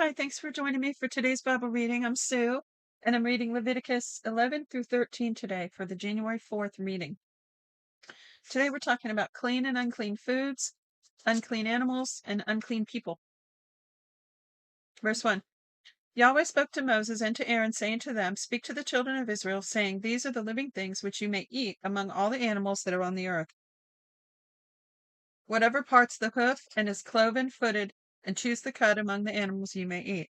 Hi, thanks for joining me for today's Bible reading. I'm Sue, and I'm reading Leviticus 11 through 13 today for the January 4th reading. Today we're talking about clean and unclean foods, unclean animals, and unclean people. Verse 1. Yahweh spoke to Moses and to Aaron, saying to them, Speak to the children of Israel, saying, These are the living things which you may eat among all the animals that are on the earth. Whatever parts the hoof and is cloven-footed, and chews the cud among the animals you may eat.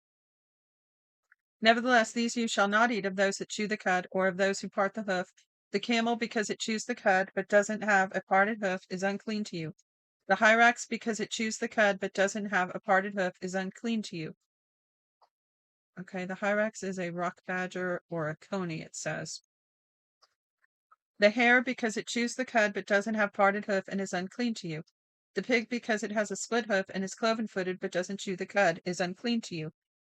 Nevertheless, these you shall not eat of those that chew the cud, or of those who part the hoof. The camel, because it chews the cud, but doesn't have a parted hoof, is unclean to you. The hyrax, because it chews the cud, but doesn't have a parted hoof, is unclean to you. Okay, the hyrax is a rock badger or a coney, it says. The hare, because it chews the cud, but doesn't have parted hoof, and is unclean to you. The pig, because it has a split hoof, and is cloven-footed, but doesn't chew the cud, is unclean to you.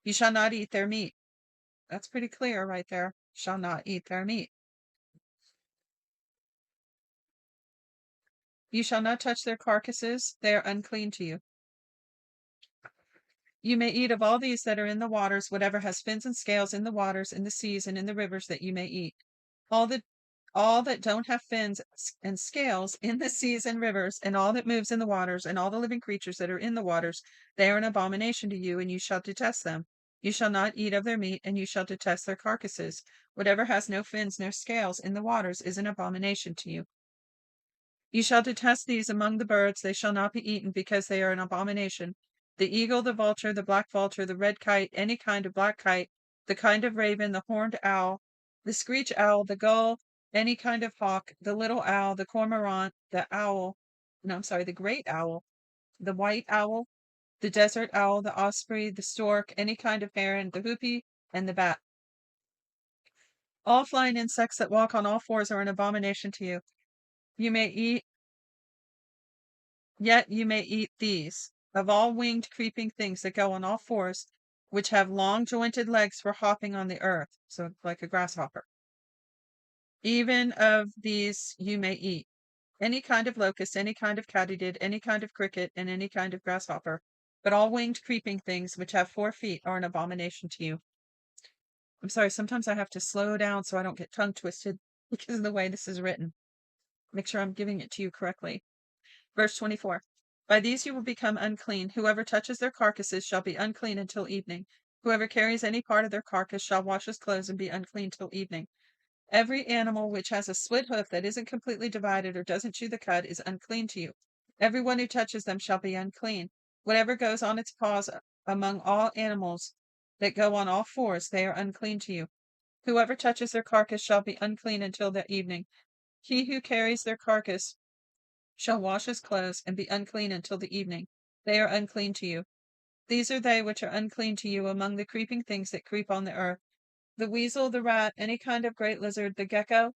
You shall not eat their meat. That's pretty clear right there. Shall not eat their meat. You shall not touch their carcasses. They are unclean to you. You may eat of all these that are in the waters, whatever has fins and scales in the waters, in the seas, and in the rivers that you may eat. All that don't have fins and scales in the seas and rivers, and all that moves in the waters, and all the living creatures that are in the waters, they are an abomination to you, and you shall detest them. You shall not eat of their meat, and you shall detest their carcasses. Whatever has no fins nor scales in the waters is an abomination to you. You shall detest these among the birds, they shall not be eaten, because they are an abomination. The eagle, the vulture, the black vulture, the red kite, any kind of black kite, the kind of raven, the horned owl, the screech owl, the gull, any kind of hawk, the little owl, the cormorant, the great owl, the white owl, the desert owl, the osprey, the stork, any kind of heron, the hoopie, and the bat. All flying insects that walk on all fours are an abomination to you. Yet you may eat these, of all winged creeping things that go on all fours, which have long jointed legs for hopping on the earth, so like a grasshopper. Even of these you may eat. Any kind of locust, any kind of katydid, any kind of cricket, and any kind of grasshopper. But all winged creeping things which have 4 feet are an abomination to you. I'm sorry, sometimes I have to slow down so I don't get tongue twisted because of the way this is written. Make sure I'm giving it to you correctly. Verse 24. By these you will become unclean. Whoever touches their carcasses shall be unclean until evening. Whoever carries any part of their carcass shall wash his clothes and be unclean till evening. Every animal which has a split hoof that isn't completely divided or doesn't chew the cud is unclean to you. Everyone who touches them shall be unclean. Whatever goes on its paws among all animals that go on all fours, they are unclean to you. Whoever touches their carcass shall be unclean until the evening. He who carries their carcass shall wash his clothes and be unclean until the evening. They are unclean to you. These are they which are unclean to you among the creeping things that creep on the earth: the weasel, the rat, any kind of great lizard, the gecko,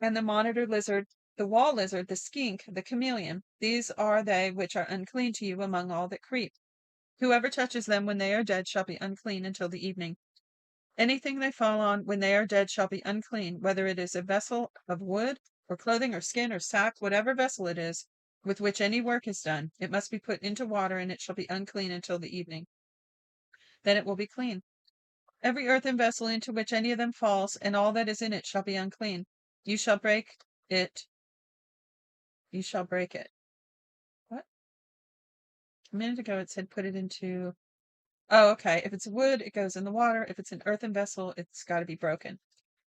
and the monitor lizard, the wall lizard, the skink, the chameleon. These are they which are unclean to you among all that creep. Whoever touches them when they are dead shall be unclean until the evening. Anything they fall on when they are dead shall be unclean, whether it is a vessel of wood, or clothing, or skin, or sack, whatever vessel it is, with which any work is done. It must be put into water, and it shall be unclean until the evening. Then it will be clean. Every earthen vessel into which any of them falls, and all that is in it, shall be unclean. You shall break it. You shall break it. What? A minute ago it said put it into... Oh, okay. If it's wood, it goes in the water. If it's an earthen vessel, it's got to be broken.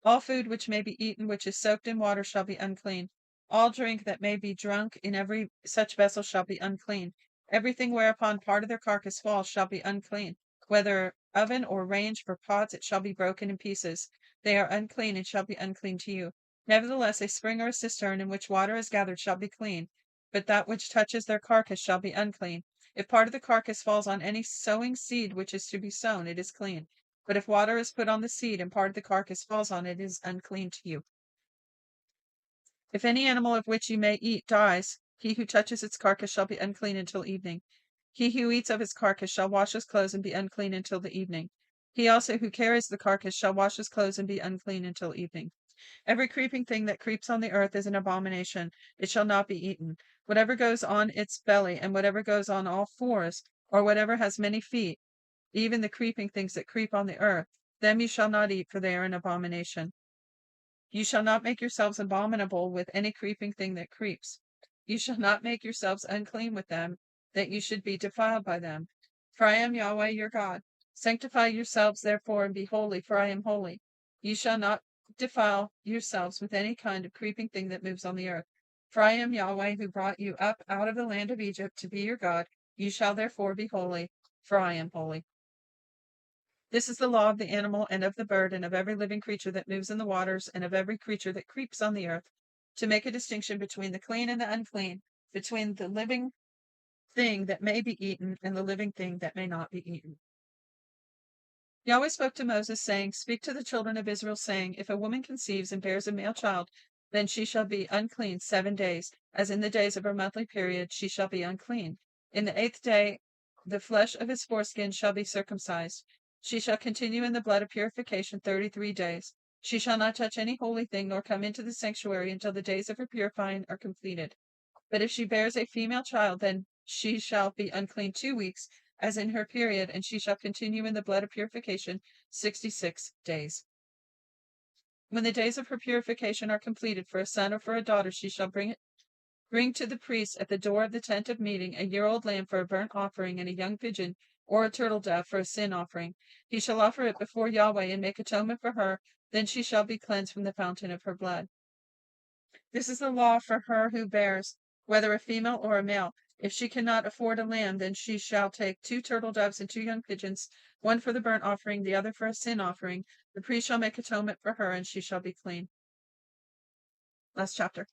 All food which may be eaten, which is soaked in water, shall be unclean. All drink that may be drunk in every such vessel shall be unclean. Everything whereupon part of their carcass falls shall be unclean. Whether oven or range for pots, it shall be broken in pieces. They are unclean and shall be unclean to you. Nevertheless, a spring or a cistern in which water is gathered shall be clean, but that which touches their carcass shall be unclean. If part of the carcass falls on any sowing seed which is to be sown, it is clean. But if water is put on the seed and part of the carcass falls on it, it is unclean to you. If any animal of which you may eat dies, he who touches its carcass shall be unclean until evening. He who eats of his carcass shall wash his clothes and be unclean until the evening. He also who carries the carcass shall wash his clothes and be unclean until evening. Every creeping thing that creeps on the earth is an abomination. It shall not be eaten. Whatever goes on its belly, and whatever goes on all fours, or whatever has many feet, even the creeping things that creep on the earth, them you shall not eat, for they are an abomination. You shall not make yourselves abominable with any creeping thing that creeps. You shall not make yourselves unclean with them, that you should be defiled by them. For I am Yahweh your God. Sanctify yourselves therefore, and be holy, for I am holy. You shall not defile yourselves with any kind of creeping thing that moves on the earth. For I am Yahweh, who brought you up out of the land of Egypt to be your God. You shall therefore be holy, for I am holy. This is the law of the animal and of the bird and of every living creature that moves in the waters and of every creature that creeps on the earth, to make a distinction between the clean and the unclean, between the living thing that may be eaten and the living thing that may not be eaten. Yahweh spoke to Moses, saying, Speak to the children of Israel, saying, If a woman conceives and bears a male child, then she shall be unclean 7 days, as in the days of her monthly period she shall be unclean. In the 8th day the flesh of his foreskin shall be circumcised. She shall continue in the blood of purification 33 days. She shall not touch any holy thing, nor come into the sanctuary until the days of her purifying are completed. But if she bears a female child, then she shall be unclean 2 weeks, as in her period, and she shall continue in the blood of purification 66 days. When the days of her purification are completed for a son or for a daughter, she shall bring to the priest at the door of the tent of meeting a year-old lamb for a burnt offering, and a young pigeon or a turtle dove for a sin offering. He shall offer it before Yahweh and make atonement for her. Then she shall be cleansed from the fountain of her blood. This is the law for her who bears, whether a female or a male. If she cannot afford a lamb, then she shall take 2 turtle doves and 2 young pigeons, one for the burnt offering, the other for a sin offering. The priest shall make atonement for her, and she shall be clean. Last chapter.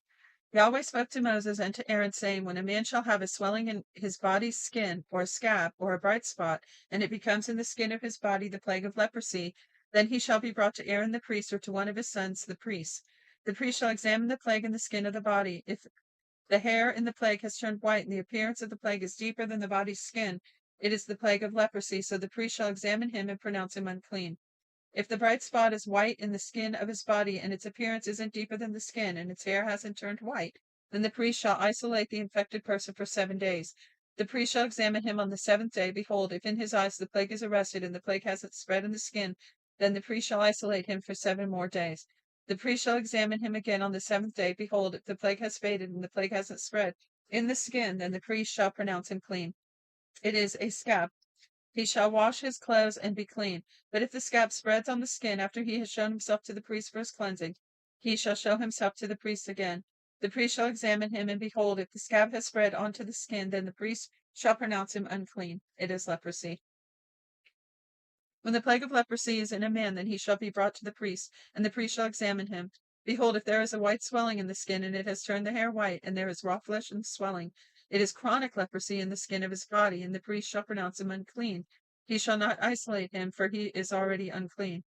Yahweh spoke to Moses and to Aaron, saying, When a man shall have a swelling in his body's skin, or a scab, or a bright spot, and it becomes in the skin of his body the plague of leprosy, then he shall be brought to Aaron the priest, or to one of his sons the priests. The priest shall examine the plague in the skin of the body. If the hair in the plague has turned white, and the appearance of the plague is deeper than the body's skin, it is the plague of leprosy, so the priest shall examine him and pronounce him unclean. If the bright spot is white in the skin of his body, and its appearance isn't deeper than the skin, and its hair hasn't turned white, then the priest shall isolate the infected person for 7 days. The priest shall examine him on the 7th day. Behold, if in his eyes the plague is arrested, and the plague hasn't spread in the skin, then the priest shall isolate him for 7 more days. The priest shall examine him again on the 7th day. Behold, if the plague has faded, and the plague hasn't spread in the skin, then the priest shall pronounce him clean. It is a scab. He shall wash his clothes and be clean. But if the scab spreads on the skin after he has shown himself to the priest for his cleansing, he shall show himself to the priest again. The priest shall examine him, and behold, if the scab has spread onto the skin, then the priest shall pronounce him unclean. It is leprosy. When the plague of leprosy is in a man, then he shall be brought to the priest, and the priest shall examine him. Behold, if there is a white swelling in the skin, and it has turned the hair white, and there is raw flesh and swelling, it is chronic leprosy in the skin of his body, and the priest shall pronounce him unclean. He shall not isolate him, for he is already unclean.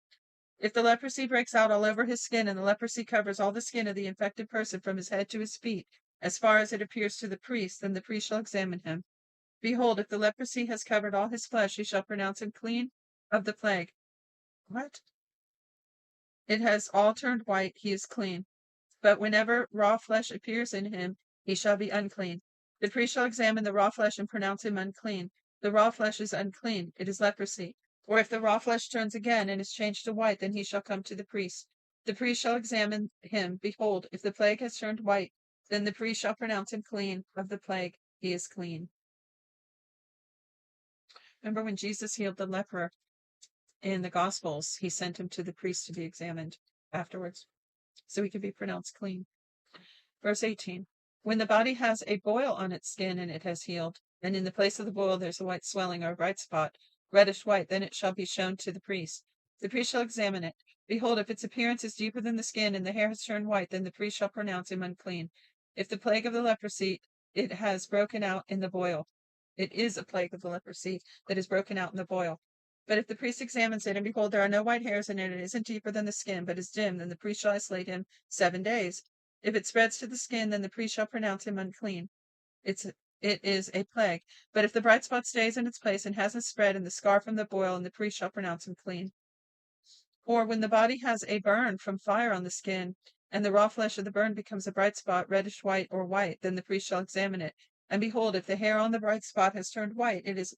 If the leprosy breaks out all over his skin, and the leprosy covers all the skin of the infected person from his head to his feet, as far as it appears to the priest, then the priest shall examine him. Behold, if the leprosy has covered all his flesh, he shall pronounce him clean of the plague. What? It has all turned white, he is clean. But whenever raw flesh appears in him, he shall be unclean. The priest shall examine the raw flesh and pronounce him unclean. The raw flesh is unclean, it is leprosy. Or if the raw flesh turns again and is changed to white, then he shall come to the priest. The priest shall examine him. Behold, if the plague has turned white, then the priest shall pronounce him clean of the plague. He is clean. Remember when Jesus healed the leper in the Gospels, he sent him to the priest to be examined afterwards, so he could be pronounced clean. Verse 18. When the body has a boil on its skin and it has healed, and in the place of the boil there's a white swelling or a bright spot, reddish white, then it shall be shown to the priest. The priest shall examine it. Behold, if its appearance is deeper than the skin, and the hair has turned white, then the priest shall pronounce him unclean. If the plague of the leprosy it has broken out in the boil, it is a plague of the leprosy that is broken out in the boil. But if the priest examines it, and behold, there are no white hairs in it, and it isn't deeper than the skin, but is dim, then the priest shall isolate him 7 days. If it spreads to the skin, then the priest shall pronounce him unclean. It is a plague. But if the bright spot stays in its place and hasn't spread, and the scar from the boil, and the priest shall pronounce him clean. Or when the body has a burn from fire on the skin, and the raw flesh of the burn becomes a bright spot, reddish white or white, then the priest shall examine it. And behold, if the hair on the bright spot has turned white, it is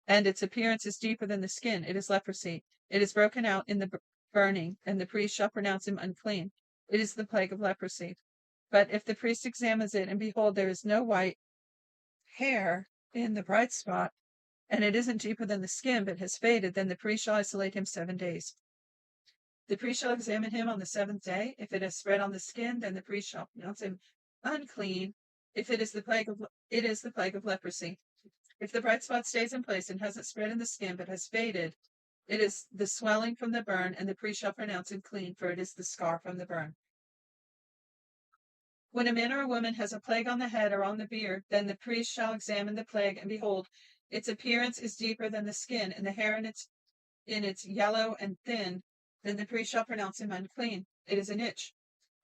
and its appearance is deeper than the skin, it is leprosy. It is broken out in the burning, and the priest shall pronounce him unclean. It is the plague of leprosy. But if the priest examines it, and behold, there is no white hair in the bright spot, and it isn't deeper than the skin, but has faded, then the priest shall isolate him 7 days. The priest shall examine him on the 7th day. If it has spread on the skin, then the priest shall pronounce him unclean. If it is the plague of leprosy. If the bright spot stays in place and hasn't spread in the skin, but has faded, it is the swelling from the burn, and the priest shall pronounce him clean, for it is the scar from the burn. When a man or a woman has a plague on the head or on the beard, then the priest shall examine the plague, and behold, its appearance is deeper than the skin, and the hair in its yellow and thin. Then the priest shall pronounce him unclean. It is an itch.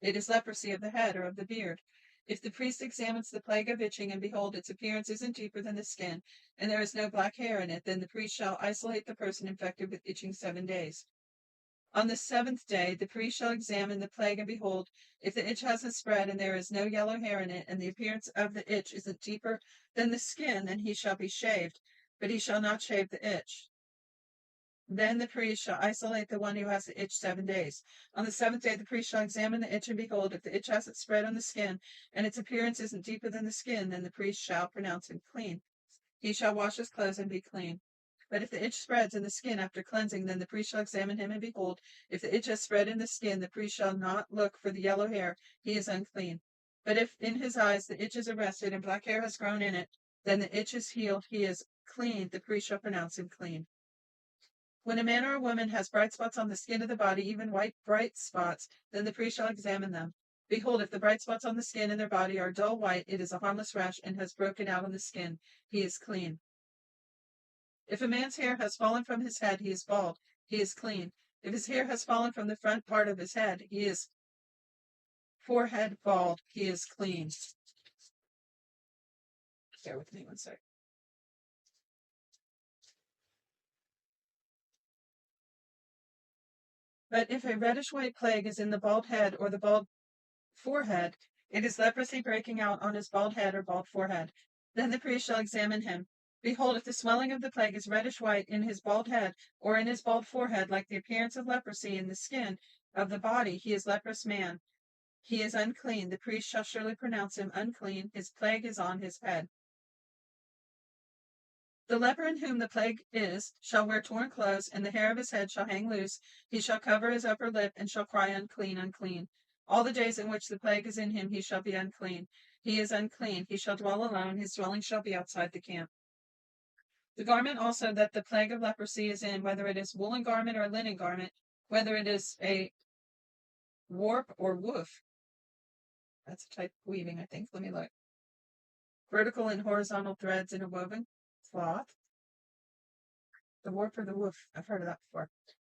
It is leprosy of the head or of the beard. If the priest examines the plague of itching, and behold, its appearance isn't deeper than the skin, and there is no black hair in it, then the priest shall isolate the person infected with itching 7 days. On the 7th day, the priest shall examine the plague, and behold, if the itch hasn't spread, and there is no yellow hair in it, and the appearance of the itch isn't deeper than the skin, then he shall be shaved, but he shall not shave the itch. Then the priest shall isolate the one who has the itch 7 days. On the 7th day, the priest shall examine the itch, and behold, if the itch hasn't spread on the skin, and its appearance isn't deeper than the skin, then the priest shall pronounce him clean. He shall wash his clothes and be clean. But if the itch spreads in the skin after cleansing, then the priest shall examine him, and behold, if the itch has spread in the skin, the priest shall not look for the yellow hair, he is unclean. But if in his eyes the itch is arrested, and black hair has grown in it, then the itch is healed, he is clean, the priest shall pronounce him clean. When a man or a woman has bright spots on the skin of the body, even white bright spots, then the priest shall examine them. Behold, if the bright spots on the skin and their body are dull white, it is a harmless rash, and has broken out on the skin, he is clean. If a man's hair has fallen from his head, he is bald, he is clean. If his hair has fallen from the front part of his head, he is forehead bald, he is clean. Bear with me 1 sec. But if a reddish white plague is in the bald head or the bald forehead, it is leprosy breaking out on his bald head or bald forehead. Then the priest shall examine him. Behold, if the swelling of the plague is reddish white in his bald head or in his bald forehead, like the appearance of leprosy in the skin of the body, he is leprous man. He is unclean. The priest shall surely pronounce him unclean. His plague is on his head. The leper in whom the plague is shall wear torn clothes, and the hair of his head shall hang loose. He shall cover his upper lip, and shall cry, unclean, unclean. All the days in which the plague is in him, he shall be unclean. He is unclean. He shall dwell alone. His dwelling shall be outside the camp. The garment also that the plague of leprosy is in, whether it is woolen garment or a linen garment, whether it is a warp or woof. That's a type of weaving, I think. Let me look. Vertical and horizontal threads in a woven cloth. The warp or the woof. I've heard of that before.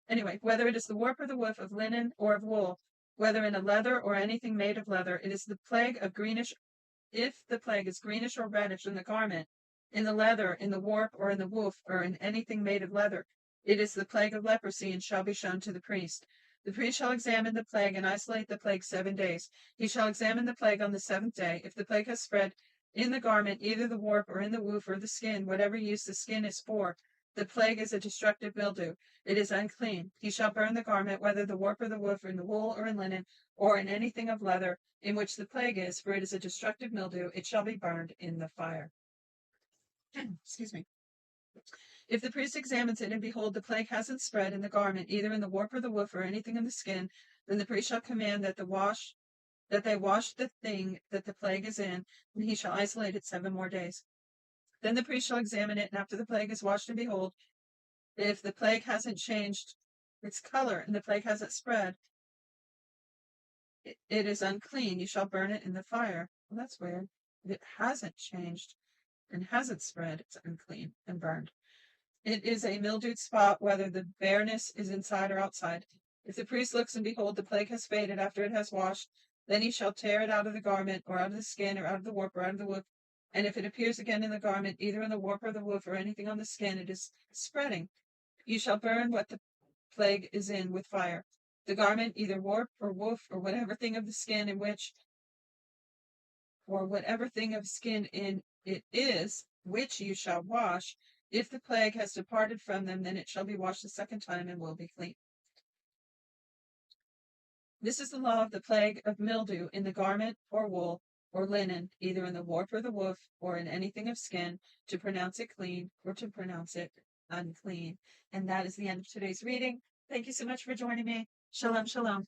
Anyway, whether it is the warp or the woof of linen or of wool, whether in a leather or anything made of leather, it is the plague of greenish. If the plague is greenish or reddish in the garment, in the leather, in the warp, or in the woof, or in anything made of leather, it is the plague of leprosy, and shall be shown to the priest. The priest shall examine the plague and isolate the plague 7 days. He shall examine the plague on the 7th day. If the plague has spread in the garment, either the warp or in the woof or the skin, whatever use the skin is for, the plague is a destructive mildew. It is unclean. He shall burn the garment, whether the warp or the woof, or in the wool or in linen, or in anything of leather, in which the plague is, for it is a destructive mildew. It shall be burned in the fire. Excuse me. If the priest examines it, and behold, the plague hasn't spread in the garment, either in the warp or the woof, or anything in the skin, then the priest shall command that they wash the thing that the plague is in, and he shall isolate it 7 more days. Then the priest shall examine it, and after the plague is washed, and behold, if the plague hasn't changed its color, and the plague hasn't spread, it is unclean. You shall burn it in the fire. Well, that's weird. If it hasn't changed and hasn't spread, it's unclean and burned. It is a mildewed spot, whether the bareness is inside or outside. If the priest looks, and behold, the plague has faded after it has washed, then he shall tear it out of the garment, or out of the skin, or out of the warp, or out of the woof. And if it appears again in the garment, either in the warp or the woof, or anything on the skin, it is spreading. You shall burn what the plague is in with fire. The garment, either warp or woof, or whatever thing of the skin in which, or whatever thing of skin in it is, which you shall wash, If the plague has departed from them, then it shall be washed a second time and will be clean. This is the law of the plague of mildew in the garment or wool or linen, either in the warp or the woof, or in anything of skin, to pronounce it clean or to pronounce it unclean. And that is the end of today's reading. Thank you so much for joining me. Shalom, shalom.